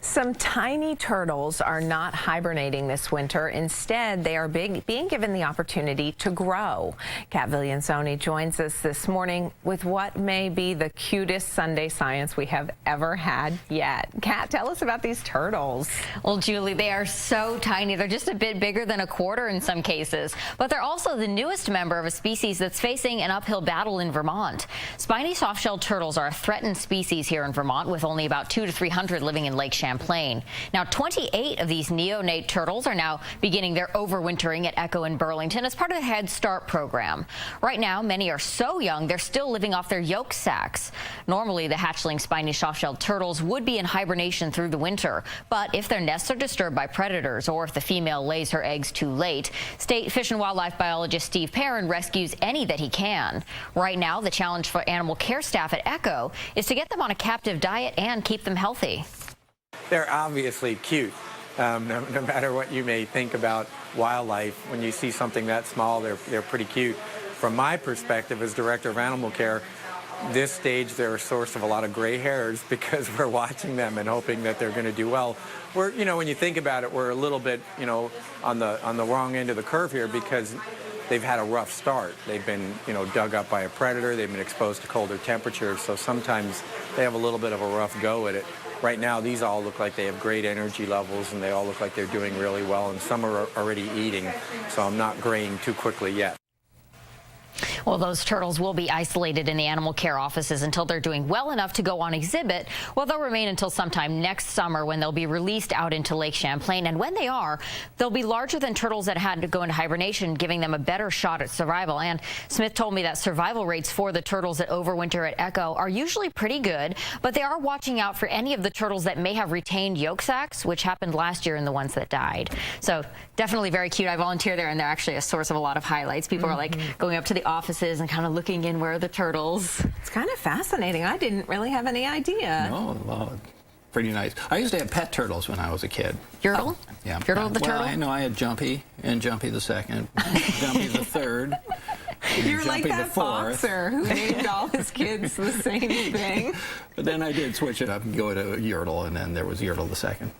Some tiny turtles are not hibernating this winter. Instead, they are being given the opportunity to grow. Kat Viglienzoni joins us this morning with what may be the cutest Sunday science we have ever had yet. Kat, tell us about these turtles. Well, Julie, they are so tiny. They're just a bit bigger than a quarter in some cases. But they're also the newest member of a species that's facing an uphill battle in Vermont. Spiny Softshell turtles are a threatened species here in Vermont, with only about 200 to 300 living in Lake Champlain. Now, 28 of these neonate turtles are now beginning their overwintering at Echo in Burlington as part of the Head Start program. Right now, many are so young they're still living off their yolk sacs. Normally, the hatchling Spiny Softshell turtles would be in hibernation through the winter, but if their nests are disturbed by predators or if the female lays her eggs too late, State Fish and Wildlife biologist Steve Perrin rescues any that he can. Right now, the challenge for animal care staff at Echo is to get them on a captive diet and keep them healthy. They're obviously cute. No matter what you may think about wildlife, when you see something that small, they're pretty cute. From my perspective as director of animal care, this stage they're a source of a lot of gray hairs because we're watching them and hoping that they're going to do well. We're, when you think about it, we're a little bit, on the wrong end of the curve here because they've had a rough start. They've been, dug up by a predator. They've been exposed to colder temperatures, so sometimes they have a little bit of a rough go at it. Right now, these all look like they have great energy levels, and they all look like they're doing really well, and some are already eating, so I'm not graying too quickly yet. Well, those turtles will be isolated in the animal care offices until they're doing well enough to go on exhibit. Well, they'll remain until sometime next summer when they'll be released out into Lake Champlain. And when they are, they'll be larger than turtles that had to go into hibernation, giving them a better shot at survival. And Smith told me that survival rates for the turtles that overwinter at Echo are usually pretty good, but they are watching out for any of the turtles that may have retained yolk sacs, which happened last year in the ones that died. So definitely very cute. I volunteer there, and they're actually a source of a lot of highlights. People are like going up to the offices and kind of looking in where are the turtles. It's kind of fascinating. I didn't really have any idea. No, well, pretty nice. I used to have pet turtles when I was a kid. Yertle? Yeah. Yertle the turtle? Well, I know I had Jumpy and Jumpy the second, Jumpy the third. You're like that boxer who named all his kids the same thing. But then I did switch it up and go to Yertle, and then there was Yertle the second.